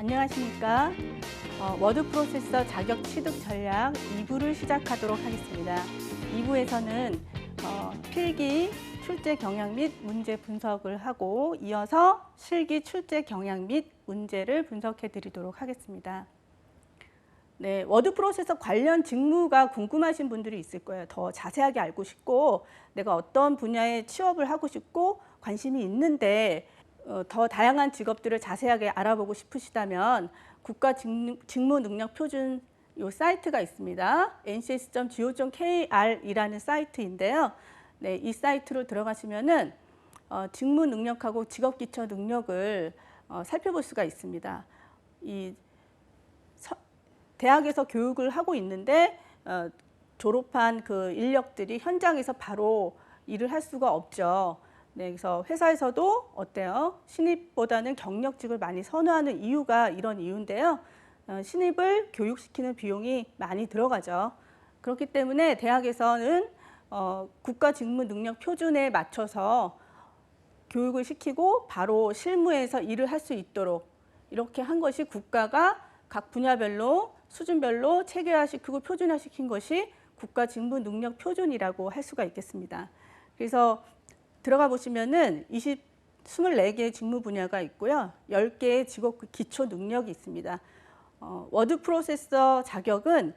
안녕하십니까. 워드 프로세서 자격 취득 전략 2부를 시작하도록 하겠습니다. 2부에서는 필기, 출제 경향 및 문제 분석을 하고 이어서 실기, 출제 경향 및 문제를 분석해 드리도록 하겠습니다. 네, 워드 프로세서 관련 직무가 궁금하신 분들이 있을 거예요. 더 자세하게 알고 싶고 내가 어떤 분야에 취업을 하고 싶고 관심이 있는데 더 다양한 직업들을 자세하게 알아보고 싶으시다면 국가직무능력표준 이 사이트가 있습니다. ncs.go.kr이라는 사이트인데요. 네, 이 사이트로 들어가시면은 직무 능력하고 직업 기초 능력을 살펴볼 수가 있습니다. 대학에서 교육을 하고 있는데 졸업한 그 인력들이 현장에서 바로 일을 할 수가 없죠. 네, 그래서 회사에서도 어때요? 신입보다는 경력직을 많이 선호하는 이유가 이런 이유인데요. 신입을 교육시키는 비용이 많이 들어가죠. 그렇기 때문에 대학에서는 국가직무능력표준에 맞춰서 교육을 시키고 바로 실무에서 일을 할 수 있도록 이렇게 한 것이 국가가 각 분야별로 수준별로 체계화시키고 표준화시킨 것이 국가직무능력표준이라고 할 수가 있겠습니다. 그래서 들어가 보시면은 24개의 직무 분야가 있고요. 10개의 직업 기초 능력이 있습니다. 워드 프로세서 자격은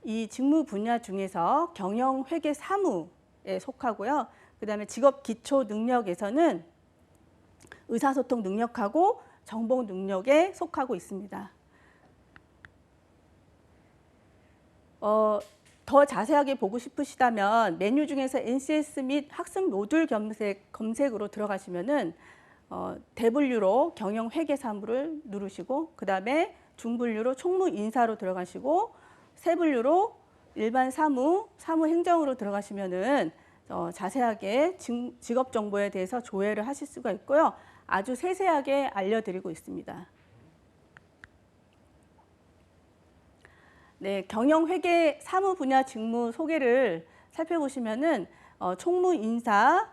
이 직무 분야 중에서 경영, 회계, 사무에 속하고요. 그다음에 직업 기초 능력에서는 의사소통 능력하고 정보 능력에 속하고 있습니다. 더 자세하게 보고 싶으시다면 메뉴 중에서 NCS 및 학습 모듈 검색으로 들어가시면은 대분류로 경영 회계 사무를 누르시고 그 다음에 중분류로 총무 인사로 들어가시고 세분류로 일반 사무 행정으로 들어가시면은 자세하게 직업 정보에 대해서 조회를 하실 수가 있고요. 아주 세세하게 알려드리고 있습니다. 네, 경영, 회계, 사무 분야 직무 소개를 살펴보시면은 총무 인사,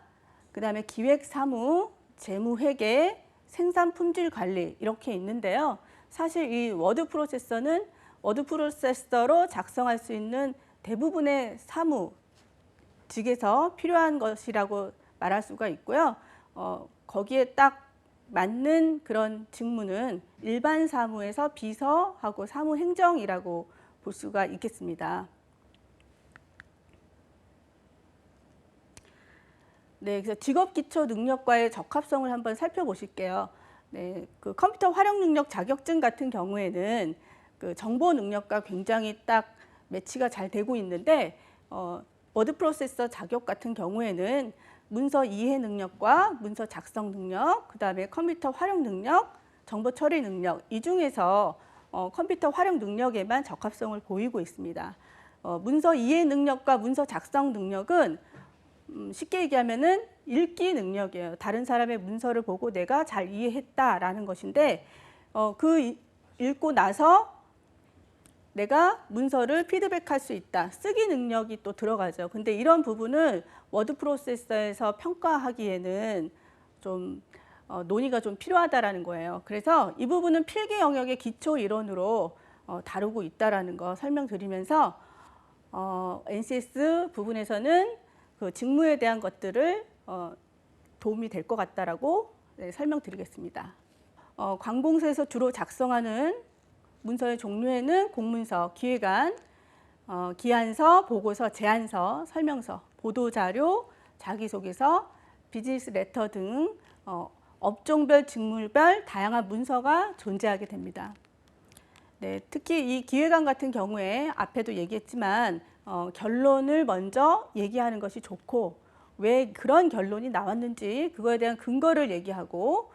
그다음에 기획 사무, 재무 회계, 생산 품질 관리 이렇게 있는데요. 사실 이 워드 프로세서는 워드 프로세서로 작성할 수 있는 대부분의 사무직에서 필요한 것이라고 말할 수가 있고요. 거기에 딱 맞는 그런 직무는 일반 사무에서 비서하고 사무행정이라고 볼 수가 있겠습니다. 네, 그래서 직업 기초 능력과의 적합성을 한번 살펴보실게요. 네, 그 컴퓨터 활용 능력 자격증 같은 경우에는 그 정보 능력과 굉장히 딱 매치가 잘 되고 있는데 워드 프로세서 자격 같은 경우에는 문서 이해 능력과 문서 작성 능력, 그다음에 컴퓨터 활용 능력, 정보 처리 능력 이 중에서 컴퓨터 활용 능력에만 적합성을 보이고 있습니다. 문서 이해 능력과 문서 작성 능력은 쉽게 얘기하면은 읽기 능력이에요. 다른 사람의 문서를 보고 내가 잘 이해했다라는 것인데 그 읽고 나서 내가 문서를 피드백할 수 있다. 쓰기 능력이 또 들어가죠. 근데 이런 부분을 워드 프로세서에서 평가하기에는 좀 논의가 좀 필요하다라는 거예요. 그래서 이 부분은 필기 영역의 기초 이론으로 다루고 있다라는 거 설명드리면서 NCS 부분에서는 그 직무에 대한 것들을 도움이 될 것 같다라고 설명드리겠습니다. 관공서에서 주로 작성하는 문서의 종류에는 공문서, 기획안, 기한서, 보고서, 제안서, 설명서, 보도자료, 자기소개서, 비즈니스 레터 등 업종별, 직무별 다양한 문서가 존재하게 됩니다. 네, 특히 이 기획안 같은 경우에 앞에도 얘기했지만 결론을 먼저 얘기하는 것이 좋고 왜 그런 결론이 나왔는지 그거에 대한 근거를 얘기하고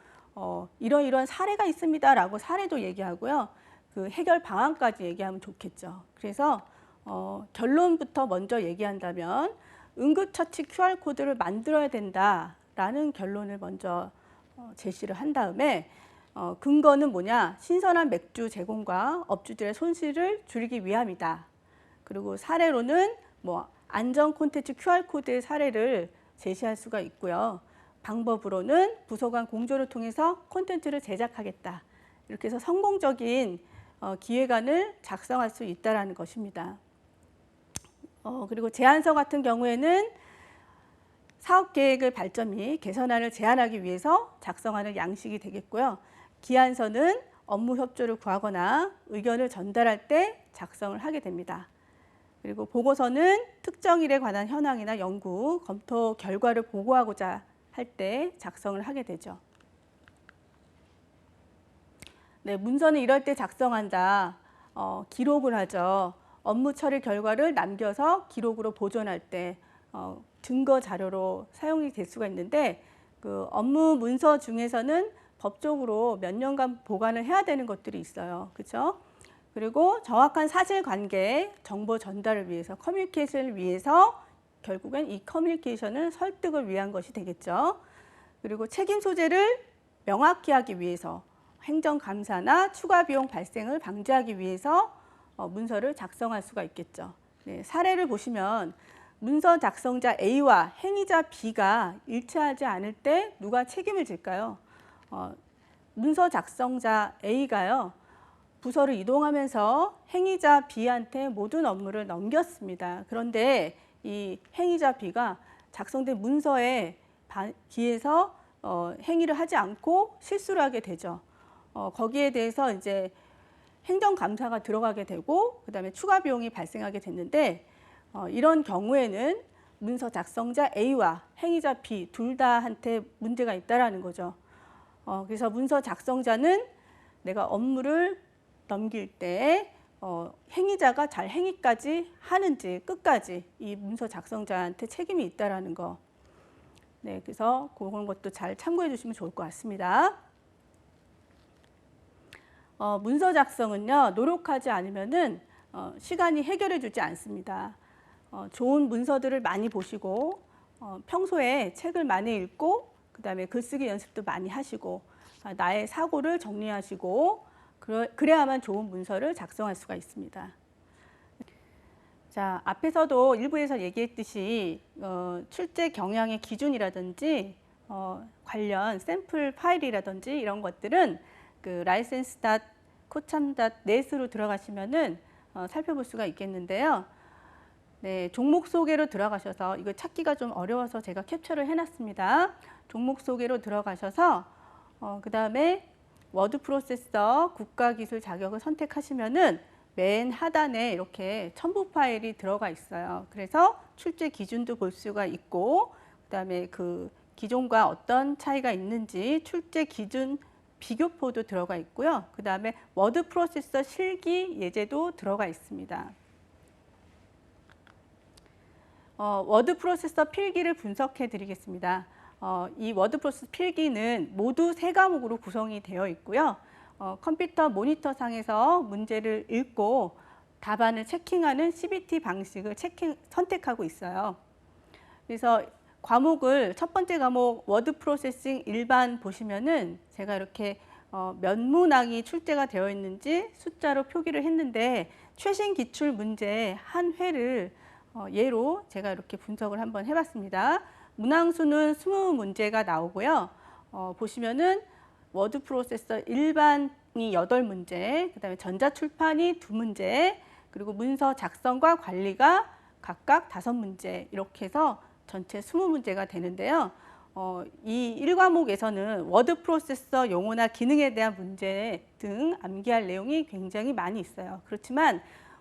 이러이러한 사례가 있습니다라고 사례도 얘기하고요. 그 해결 방안까지 얘기하면 좋겠죠. 그래서 결론부터 먼저 얘기한다면 응급처치 QR코드를 만들어야 된다라는 결론을 먼저 제시를 한 다음에 근거는 뭐냐? 신선한 맥주 제공과 업주들의 손실을 줄이기 위함이다. 그리고 사례로는 뭐 안전 콘텐츠 QR코드의 사례를 제시할 수가 있고요. 방법으로는 부서 간 공조를 통해서 콘텐츠를 제작하겠다. 이렇게 해서 성공적인 기획안을 작성할 수 있다는 것입니다. 그리고 제안서 같은 경우에는 사업계획을 발전 및 개선안을 제안하기 위해서 작성하는 양식이 되겠고요. 기안서는 업무 협조를 구하거나 의견을 전달할 때 작성을 하게 됩니다. 그리고 보고서는 특정 일에 관한 현황이나 연구, 검토 결과를 보고하고자 할 때 작성을 하게 되죠. 네, 문서는 이럴 때 작성한다. 기록을 하죠. 업무 처리 결과를 남겨서 기록으로 보존할 때 증거 자료로 사용이 될 수가 있는데 그 업무 문서 중에서는 법적으로 몇 년간 보관을 해야 되는 것들이 있어요. 그렇죠? 그리고 정확한 사실관계, 정보 전달을 위해서, 커뮤니케이션을 위해서 결국엔 이 커뮤니케이션은 설득을 위한 것이 되겠죠. 그리고 책임 소재를 명확히 하기 위해서 행정감사나 추가 비용 발생을 방지하기 위해서 문서를 작성할 수가 있겠죠. 네, 사례를 보시면 문서 작성자 A와 행위자 B가 일치하지 않을 때 누가 책임을 질까요? 문서 작성자 A가요. 부서를 이동하면서 행위자 B한테 모든 업무를 넘겼습니다. 그런데 이 행위자 B가 작성된 문서에 비해서 행위를 하지 않고 실수를 하게 되죠. 거기에 대해서 이제 행정감사가 들어가게 되고 그다음에 추가 비용이 발생하게 됐는데 이런 경우에는 문서 작성자 A와 행위자 B 둘 다한테 문제가 있다라는 거죠. 그래서 문서 작성자는 내가 업무를 넘길 때 행위자가 잘 행위까지 하는지 끝까지 이 문서 작성자한테 책임이 있다라는 거. 네, 그래서 그런 것도 잘 참고해 주시면 좋을 것 같습니다. 문서 작성은요, 노력하지 않으면은 시간이 해결해 주지 않습니다. 좋은 문서들을 많이 보시고 평소에 책을 많이 읽고 그다음에 글쓰기 연습도 많이 하시고 나의 사고를 정리하시고 그래야만 좋은 문서를 작성할 수가 있습니다. 자, 앞에서도 일부에서 얘기했듯이 출제 경향의 기준이라든지 관련 샘플 파일이라든지 이런 것들은 그 license.cocham.net으로 들어가시면은 살펴볼 수가 있겠는데요. 네, 종목 소개로 들어가셔서 이거 찾기가 좀 어려워서 제가 캡처를 해놨습니다. 종목 소개로 들어가셔서 그 다음에 워드 프로세서 국가기술 자격을 선택하시면은 맨 하단에 이렇게 첨부 파일이 들어가 있어요. 그래서 출제 기준도 볼 수가 있고 그다음에 그 기존과 어떤 차이가 있는지 출제 기준 비교표도 들어가 있고요. 그다음에 워드 프로세서 실기 예제도 들어가 있습니다. 워드 프로세서 필기를 분석해 드리겠습니다. 이 워드 프로세서 필기는 모두 3과목으로 구성이 되어 있고요. 컴퓨터 모니터 상에서 문제를 읽고 답안을 체킹하는 CBT 방식을 선택하고 있어요. 그래서 과목을 첫 번째 과목 워드 프로세싱 일반 보시면은 제가 이렇게 몇 문항이 출제가 되어 있는지 숫자로 표기를 했는데 최신 기출 문제 한 회를 예로 제가 이렇게 분석을 한번 해봤습니다. 문항수는 20문제가 나오고요. 보시면은 워드 프로세서 일반이 8문제, 그다음에 전자출판이 2문제, 그리고 문서 작성과 관리가 각각 5문제 이렇게 해서 전체 20문제가 되는데요. 이 1과목에서는 워드 프로세서 용어나 기능에 대한 문제 등 암기할 내용이 굉장히 많이 있어요. 그렇지만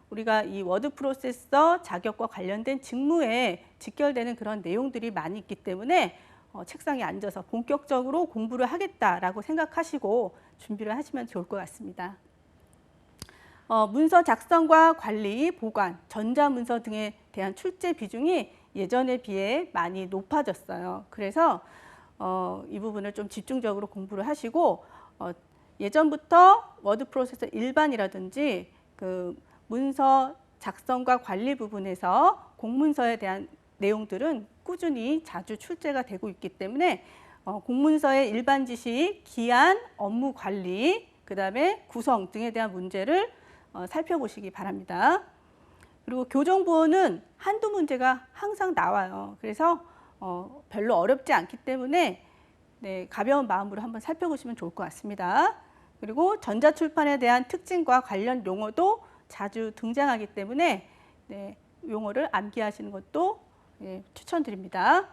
우리가 이 워드 프로세서 자격과 관련된 직무에 직결되는 그런 내용들이 많이 있기 때문에 책상에 앉아서 본격적으로 공부를 하겠다라고 생각하시고 준비를 하시면 좋을 것 같습니다. 문서 작성과 관리, 보관, 전자문서 등에 대한 출제 비중이 예전에 비해 많이 높아졌어요. 그래서 이 부분을 좀 집중적으로 공부를 하시고 예전부터 워드 프로세서 일반이라든지 그 문서 작성과 관리 부분에서 공문서에 대한 내용들은 꾸준히 자주 출제가 되고 있기 때문에 공문서의 일반 지식, 기한, 업무 관리, 그다음에 구성 등에 대한 문제를 살펴보시기 바랍니다. 그리고 교정부호는 한두 문제가 항상 나와요. 그래서 별로 어렵지 않기 때문에 네, 가벼운 마음으로 한번 살펴보시면 좋을 것 같습니다. 그리고 전자출판에 대한 특징과 관련 용어도 자주 등장하기 때문에 네, 용어를 암기하시는 것도 추천드립니다.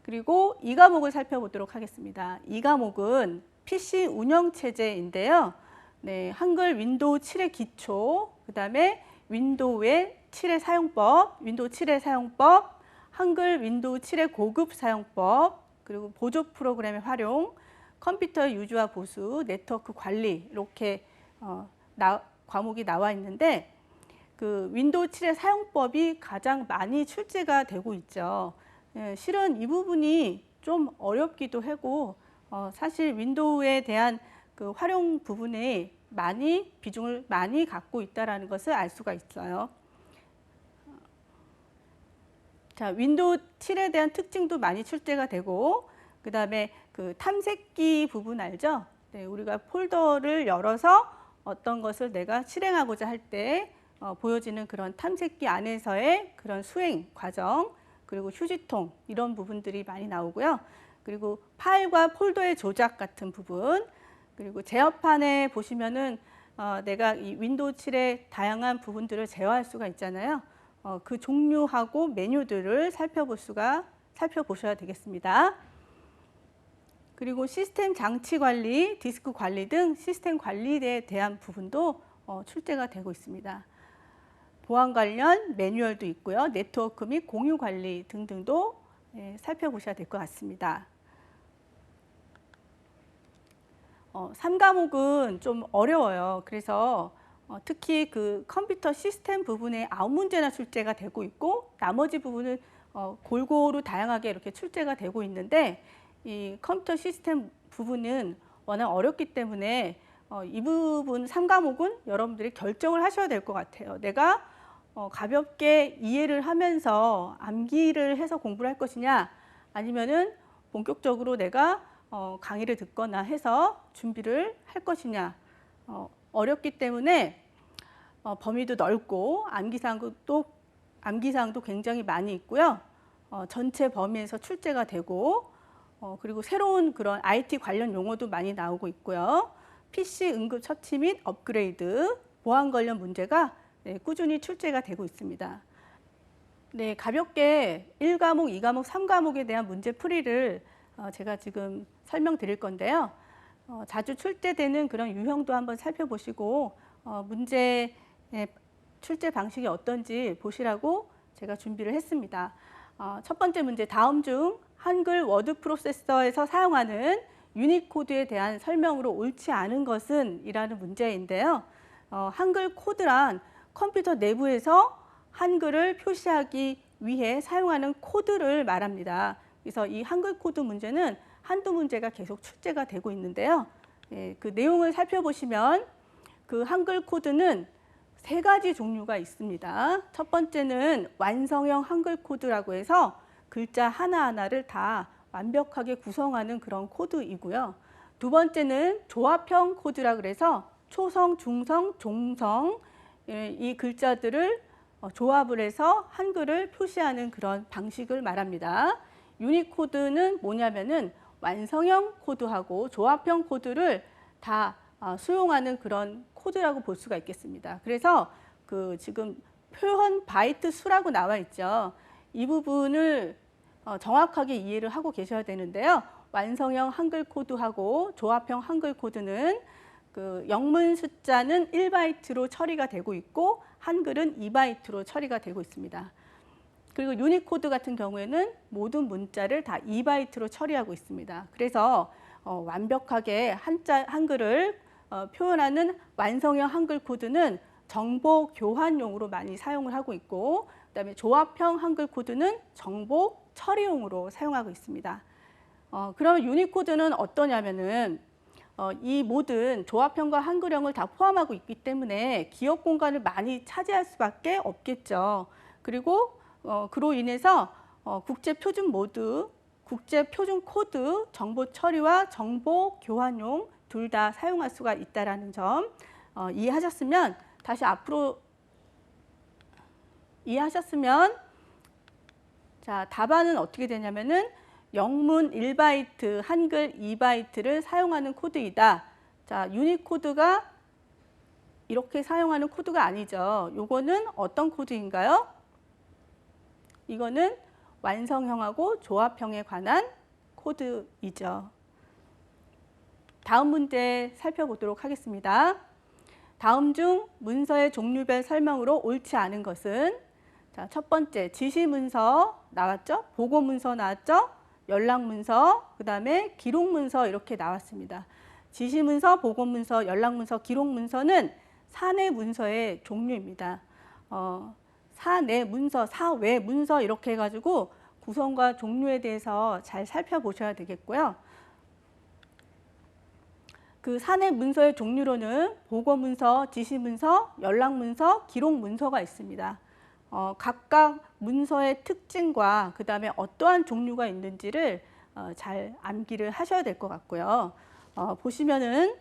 그리고 이 과목을 살펴보도록 하겠습니다. 이 과목은 PC 운영체제인데요. 네, 한글 윈도우 7의 기초, 그 다음에 윈도우의 7의 사용법, 윈도우 7의 사용법, 한글 윈도우 7의 고급 사용법, 그리고 보조 프로그램의 활용, 컴퓨터 유지와 보수, 네트워크 관리 이렇게 과목이 나와 있는데 그 윈도우 7의 사용법이 가장 많이 출제가 되고 있죠. 실은 이 부분이 좀 어렵기도 하고 사실 윈도우에 대한 그 활용 부분에 비중을 많이 갖고 있다는 것을 알 수가 있어요. 자, 윈도우 7에 대한 특징도 많이 출제가 되고 그 다음에 그 탐색기 부분 알죠? 네, 우리가 폴더를 열어서 어떤 것을 내가 실행하고자 할 때 보여지는 그런 탐색기 안에서의 그런 수행 과정, 그리고 휴지통 이런 부분들이 많이 나오고요. 그리고 파일과 폴더의 조작 같은 부분, 그리고 제어판에 보시면은 내가 이 윈도우 7의 다양한 부분들을 제어할 수가 있잖아요. 그 종류하고 메뉴들을 살펴보셔야 되겠습니다. 그리고 시스템 장치 관리, 디스크 관리 등 시스템 관리에 대한 부분도 출제가 되고 있습니다. 보안 관련 매뉴얼도 있고요. 네트워크 및 공유 관리 등등도 살펴보셔야 될 것 같습니다. 3과목은 좀 어려워요. 그래서 특히 그 컴퓨터 시스템 부분에 9문제나 출제가 되고 있고 나머지 부분은 골고루 다양하게 이렇게 출제가 되고 있는데 이 컴퓨터 시스템 부분은 워낙 어렵기 때문에 이 부분 3과목은 여러분들이 결정을 하셔야 될 것 같아요. 내가 가볍게 이해를 하면서 암기를 해서 공부를 할 것이냐 아니면은 본격적으로 내가 강의를 듣거나 해서 준비를 할 것이냐. 어렵기 때문에 범위도 넓고 암기사항도 굉장히 많이 있고요. 전체 범위에서 출제가 되고 그리고 새로운 그런 IT 관련 용어도 많이 나오고 있고요. PC 응급 처치 및 업그레이드, 보안 관련 문제가 꾸준히 출제가 되고 있습니다. 네, 가볍게 1과목, 2과목, 3과목에 대한 문제풀이를 제가 지금 설명드릴 건데요. 자주 출제되는 그런 유형도 한번 살펴보시고 문제의 출제 방식이 어떤지 보시라고 제가 준비를 했습니다. 첫 번째 문제, 다음 중 한글 워드 프로세서에서 사용하는 유니코드에 대한 설명으로 옳지 않은 것은? 이라는 문제인데요. 한글 코드란 컴퓨터 내부에서 한글을 표시하기 위해 사용하는 코드를 말합니다. 그래서 이 한글 코드 문제는 한두 문제가 계속 출제가 되고 있는데요. 그 내용을 살펴보시면 그 한글 코드는 3가지 종류가 있습니다. 첫 번째는 완성형 한글 코드라고 해서 글자 하나하나를 다 완벽하게 구성하는 그런 코드이고요. 두 번째는 조합형 코드라 그래서 초성, 중성, 종성 이 글자들을 조합을 해서 한글을 표시하는 그런 방식을 말합니다. 유니코드는 뭐냐면은 완성형 코드하고 조합형 코드를 다 수용하는 그런 코드라고 볼 수가 있겠습니다. 그래서 그 지금 표현 바이트 수라고 나와 있죠. 이 부분을 정확하게 이해를 하고 계셔야 되는데요. 완성형 한글 코드하고 조합형 한글 코드는 그 영문 숫자는 1바이트로 처리가 되고 있고 한글은 2바이트로 처리가 되고 있습니다. 그리고 유니코드 같은 경우에는 모든 문자를 다 2바이트로 처리하고 있습니다. 그래서 완벽하게 한글을 표현하는 완성형 한글 코드는 정보 교환용으로 많이 사용을 하고 있고 그다음에 조합형 한글 코드는 정보 처리용으로 사용하고 있습니다. 그러면 유니코드는 어떠냐면은 이 모든 조합형과 한글형을 다 포함하고 있기 때문에 기억 공간을 많이 차지할 수밖에 없겠죠. 그리고 그로 인해서 국제 표준 모드, 국제 표준 코드, 정보 처리와 정보 교환용 둘 다 사용할 수가 있다는 점 이해하셨으면 다시 앞으로 이해하셨으면 자, 답안은 어떻게 되냐면은 영문 1바이트, 한글 2바이트를 사용하는 코드이다. 자, 유니코드가 이렇게 사용하는 코드가 아니죠. 요거는 어떤 코드인가요? 이거는 완성형하고 조합형에 관한 코드이죠. 다음 문제 살펴보도록 하겠습니다. 다음 중 문서의 종류별 설명으로 옳지 않은 것은, 자, 첫 번째 지시문서 나왔죠? 보고문서 나왔죠? 연락문서, 그 다음에 기록문서 이렇게 나왔습니다. 지시문서, 보고문서, 연락문서, 기록문서는 사내 문서의 종류입니다. 사내 문서, 사외 문서 이렇게 해가지고 구성과 종류에 대해서 잘 살펴보셔야 되겠고요. 그 사내 문서의 종류로는 보고문서, 지시문서, 연락문서, 기록문서가 있습니다. 각각 문서의 특징과 그 다음에 어떠한 종류가 있는지를 잘 암기를 하셔야 될 것 같고요. 보시면은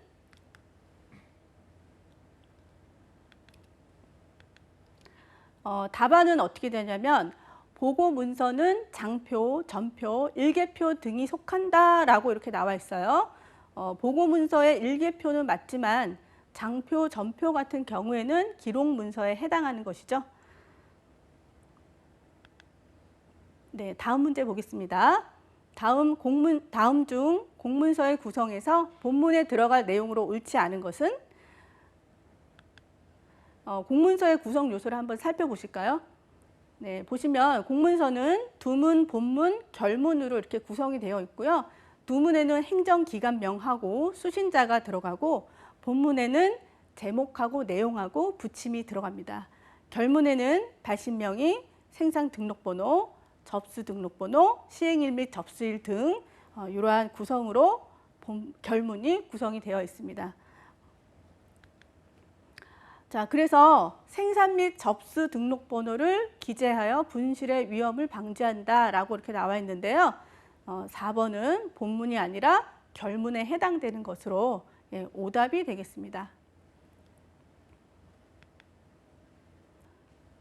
답안은 어떻게 되냐면 보고문서는 장표, 전표, 일개표 등이 속한다라고 이렇게 나와 있어요. 보고문서의 일개표는 맞지만 장표, 전표 같은 경우에는 기록문서에 해당하는 것이죠. 네, 다음 문제 보겠습니다. 다음 중 공문서의 구성에서 본문에 들어갈 내용으로 옳지 않은 것은? 공문서의 구성 요소를 한번 살펴보실까요? 네, 보시면 공문서는 두문, 본문, 결문으로 이렇게 구성이 되어 있고요. 두문에는 행정기관명하고 수신자가 들어가고, 본문에는 제목하고 내용하고 부침이 들어갑니다. 결문에는 발신명의, 생산등록번호, 접수등록번호, 시행일 및 접수일 등 이러한 구성으로 결문이 구성이 되어 있습니다. 자, 그래서 생산 및 접수 등록번호를 기재하여 분실의 위험을 방지한다라고 이렇게 나와 있는데요. 4번은 본문이 아니라 결문에 해당되는 것으로 오답이 되겠습니다.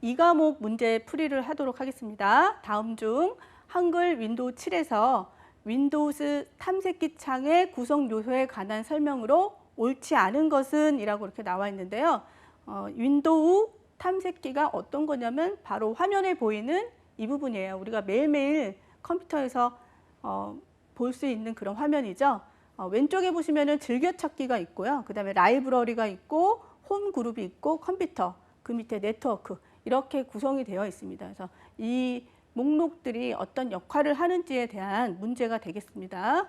이 과목 문제 풀이를 하도록 하겠습니다. 다음 중 한글 윈도우 7에서 윈도우즈 탐색기 창의 구성 요소에 관한 설명으로 옳지 않은 것은? 이라고 이렇게 나와 있는데요. 윈도우 탐색기가 어떤 거냐면 바로 화면에 보이는 이 부분이에요. 우리가 매일매일 컴퓨터에서 볼 수 있는 그런 화면이죠. 왼쪽에 보시면은 즐겨찾기가 있고요. 그 다음에 라이브러리가 있고 홈 그룹이 있고 컴퓨터, 그 밑에 네트워크 이렇게 구성이 되어 있습니다. 그래서 이 목록들이 어떤 역할을 하는지에 대한 문제가 되겠습니다.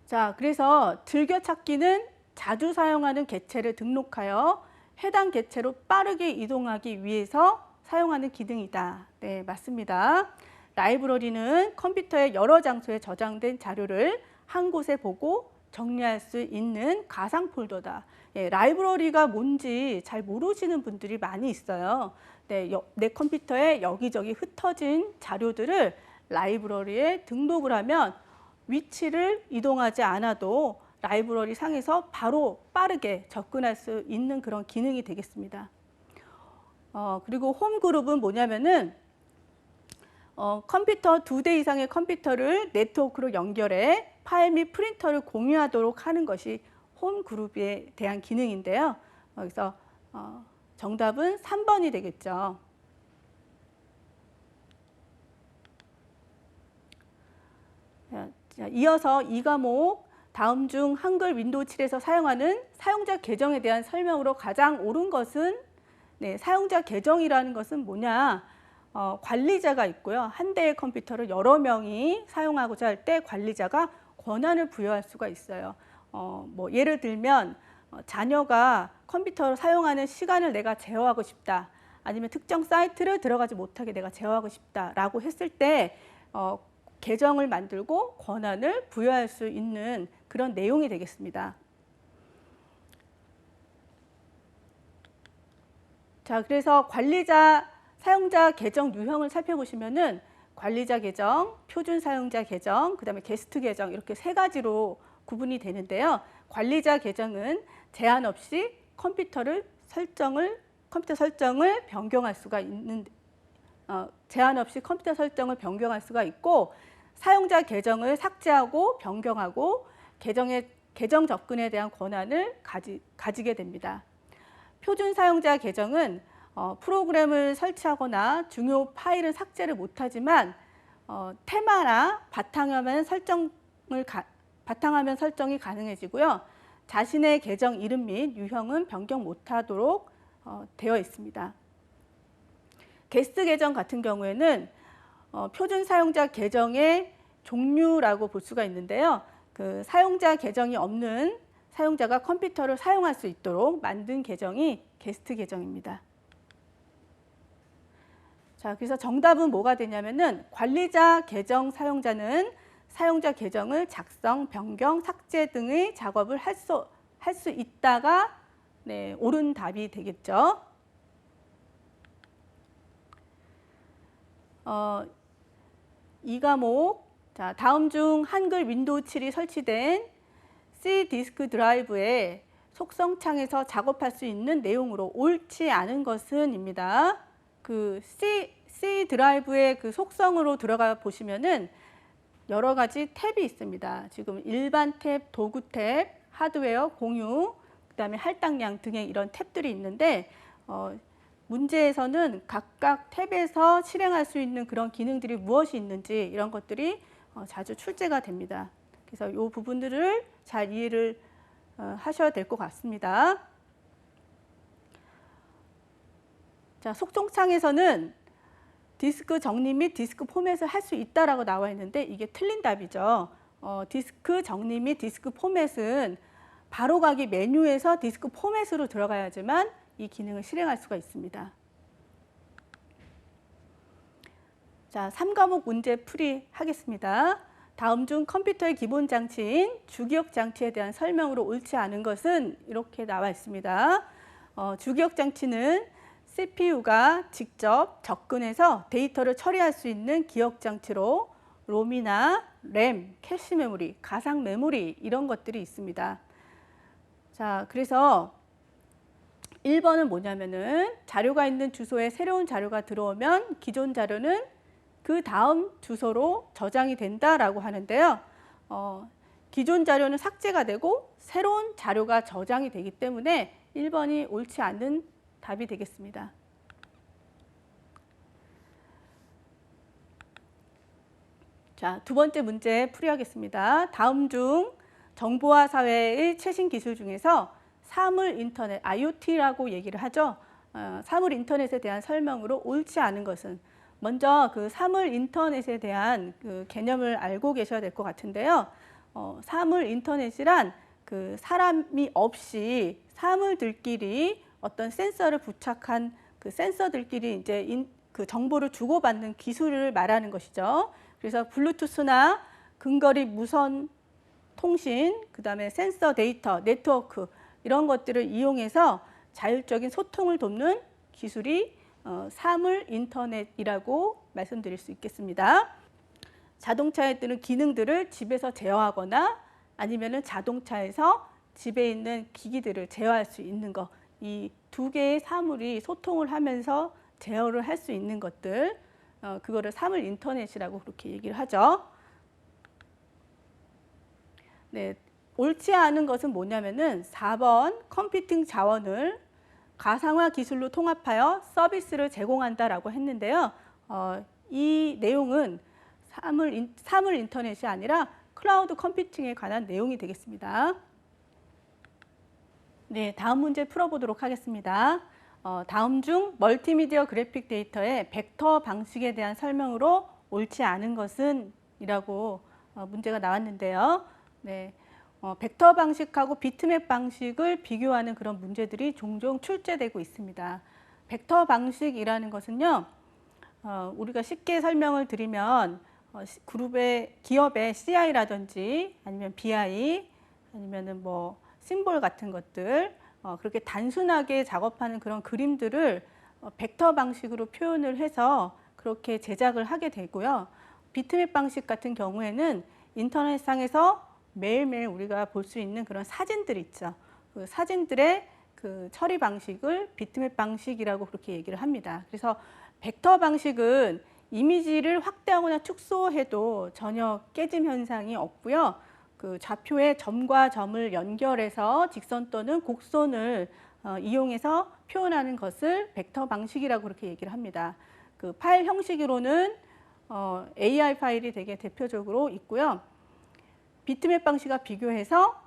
자, 그래서 즐겨찾기는 자주 사용하는 객체를 등록하여 해당 객체로 빠르게 이동하기 위해서 사용하는 기능이다. 네, 맞습니다. 라이브러리는 컴퓨터의 여러 장소에 저장된 자료를 한 곳에 보고 정리할 수 있는 가상 폴더다. 라이브러리가 뭔지 잘 모르시는 분들이 많이 있어요. 네, 내 컴퓨터에 여기저기 흩어진 자료들을 라이브러리에 등록을 하면 위치를 이동하지 않아도 라이브러리 상에서 바로 빠르게 접근할 수 있는 그런 기능이 되겠습니다. 그리고 홈 그룹은 뭐냐면은 컴퓨터 2대 이상의 컴퓨터를 네트워크로 연결해 파일 및 프린터를 공유하도록 하는 것이 홈 그룹에 대한 기능인데요. 그래서 정답은 3번이 되겠죠. 자, 이어서 이 과목 다음 중 한글 윈도우 7에서 사용하는 사용자 계정에 대한 설명으로 가장 옳은 것은? 네, 사용자 계정이라는 것은 뭐냐? 관리자가 있고요. 한 대의 컴퓨터를 여러 명이 사용하고자 할 때 관리자가 권한을 부여할 수가 있어요. 뭐 예를 들면 자녀가 컴퓨터를 사용하는 시간을 내가 제어하고 싶다. 아니면 특정 사이트를 들어가지 못하게 내가 제어하고 싶다라고 했을 때 계정을 만들고 권한을 부여할 수 있는 그런 내용이 되겠습니다. 자, 그래서 관리자 사용자 계정 유형을 살펴보시면은 관리자 계정, 표준 사용자 계정, 그 다음에 게스트 계정 이렇게 세 가지로 구분이 되는데요. 관리자 계정은 제한 없이 컴퓨터 설정을 변경할 수가 있는 제한 없이 컴퓨터 설정을 변경할 수가 있고, 사용자 계정을 삭제하고 변경하고 계정 접근에 대한 권한을 가지게 됩니다. 표준 사용자 계정은 프로그램을 설치하거나 중요 파일은 삭제를 못하지만 테마나 바탕화면 설정이 가능해지고요. 자신의 계정 이름 및 유형은 변경 못하도록 되어 있습니다. 게스트 계정 같은 경우에는 표준 사용자 계정의 종류라고 볼 수가 있는데요. 그 사용자 계정이 없는 사용자가 컴퓨터를 사용할 수 있도록 만든 계정이 게스트 계정입니다. 자, 그래서 정답은 뭐가 되냐면은 관리자 계정 사용자는 사용자 계정을 작성, 변경, 삭제 등의 작업을 할 수 있다가 옳은 답이 되겠죠. 이 과목, 자, 다음 중 한글 윈도우 7이 설치된 C 디스크 드라이브에 속성창에서 작업할 수 있는 내용으로 옳지 않은 것은입니다. 그 C 드라이브의 그 속성으로 들어가 보시면은 여러 가지 탭이 있습니다. 지금 일반 탭, 도구 탭, 하드웨어, 공유, 그다음에 할당량 등의 이런 탭들이 있는데 문제에서는 각각 탭에서 실행할 수 있는 그런 기능들이 무엇이 있는지 이런 것들이 자주 출제가 됩니다. 그래서 이 부분들을 잘 이해를 하셔야 될 것 같습니다. 자, 속성창에서는 디스크 정리 및 디스크 포맷을 할 수 있다라고 나와 있는데 이게 틀린 답이죠. 디스크 정리 및 디스크 포맷은 바로가기 메뉴에서 디스크 포맷으로 들어가야지만 이 기능을 실행할 수가 있습니다. 자, 3과목 문제 풀이 하겠습니다. 다음 중 컴퓨터의 기본 장치인 주기억 장치에 대한 설명으로 옳지 않은 것은 이렇게 나와 있습니다. 주기억 장치는 CPU가 직접 접근해서 데이터를 처리할 수 있는 기억 장치로 롬이나 램, 캐시 메모리, 가상 메모리 이런 것들이 있습니다. 자, 그래서 1번은 뭐냐면은 자료가 있는 주소에 새로운 자료가 들어오면 기존 자료는 그 다음 주소로 저장이 된다라고 하는데요. 기존 자료는 삭제가 되고 새로운 자료가 저장이 되기 때문에 1번이 옳지 않은 답이 되겠습니다. 자, 두 번째 문제 풀이하겠습니다. 다음 중 정보화 사회의 최신 기술 중에서 사물 인터넷, IoT라고 얘기를 하죠. 사물 인터넷에 대한 설명으로 옳지 않은 것은 먼저 그 사물 인터넷에 대한 그 개념을 알고 계셔야 될 것 같은데요. 사물 인터넷이란 그 사람이 없이 사물들끼리 어떤 센서를 부착한 그 센서들끼리 이제 그 정보를 주고받는 기술을 말하는 것이죠. 그래서 블루투스나 근거리 무선 통신, 그다음에 센서 데이터, 네트워크 이런 것들을 이용해서 자율적인 소통을 돕는 기술이 사물 인터넷이라고 말씀드릴 수 있겠습니다. 자동차에 뜨는 기능들을 집에서 제어하거나 아니면은 자동차에서 집에 있는 기기들을 제어할 수 있는 것, 이 두 개의 사물이 소통을 하면서 제어를 할 수 있는 것들, 그거를 사물 인터넷이라고 그렇게 얘기를 하죠. 네, 옳지 않은 것은 뭐냐면은 4번 컴퓨팅 자원을 가상화 기술로 통합하여 서비스를 제공한다라고 했는데요. 이 내용은 사물 인터넷이 아니라 클라우드 컴퓨팅에 관한 내용이 되겠습니다. 네, 다음 문제 풀어보도록 하겠습니다. 다음 중 멀티미디어 그래픽 데이터의 벡터 방식에 대한 설명으로 옳지 않은 것은 이라고 문제가 나왔는데요. 네, 벡터 방식하고 비트맵 방식을 비교하는 그런 문제들이 종종 출제되고 있습니다. 벡터 방식이라는 것은요, 우리가 쉽게 설명을 드리면 기업의 CI라든지 아니면 BI 아니면은 뭐 심볼 같은 것들 그렇게 단순하게 작업하는 그런 그림들을 벡터 방식으로 표현을 해서 그렇게 제작을 하게 되고요. 비트맵 방식 같은 경우에는 인터넷상에서 매일매일 우리가 볼 수 있는 그런 사진들 있죠. 그 사진들의 그 처리 방식을 비트맵 방식이라고 그렇게 얘기를 합니다. 그래서 벡터 방식은 이미지를 확대하거나 축소해도 전혀 깨짐 현상이 없고요. 그 좌표의 점과 점을 연결해서 직선 또는 곡선을 이용해서 표현하는 것을 벡터 방식이라고 그렇게 얘기를 합니다. 그 파일 형식으로는 AR 파일이 되게 대표적으로 있고요. 비트맵 방식과 비교해서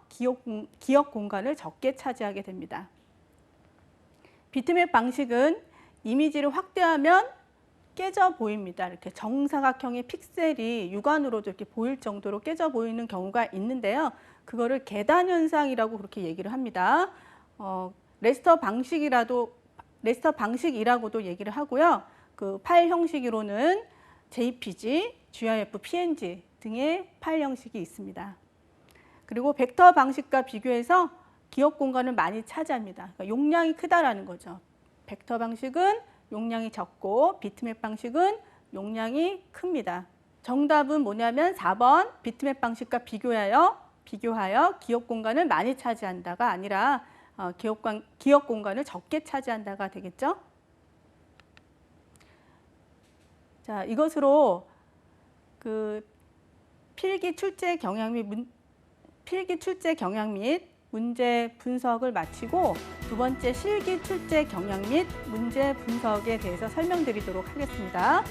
기억 공간을 적게 차지하게 됩니다. 비트맵 방식은 이미지를 확대하면 깨져 보입니다. 이렇게 정사각형의 픽셀이 육안으로도 이렇게 보일 정도로 깨져 보이는 경우가 있는데요. 그거를 계단 현상이라고 그렇게 얘기를 합니다. 레스터 방식이라고도 얘기를 하고요. 그 파일 형식으로는 JPG, GIF, PNG 등의 파일 형식이 있습니다. 그리고 벡터 방식과 비교해서 기억 공간을 많이 차지합니다. 그러니까 용량이 크다라는 거죠. 벡터 방식은 용량이 적고 비트맵 방식은 용량이 큽니다. 정답은 뭐냐면 4번 비트맵 방식과 비교하여 기억 공간을 많이 차지한다가 아니라 기억 공간을 적게 차지한다가 되겠죠. 자, 이것으로 그 필기 출제 경향 및 문제 분석을 마치고 두 번째 실기 출제 경향 및 문제 분석에 대해서 설명드리도록 하겠습니다.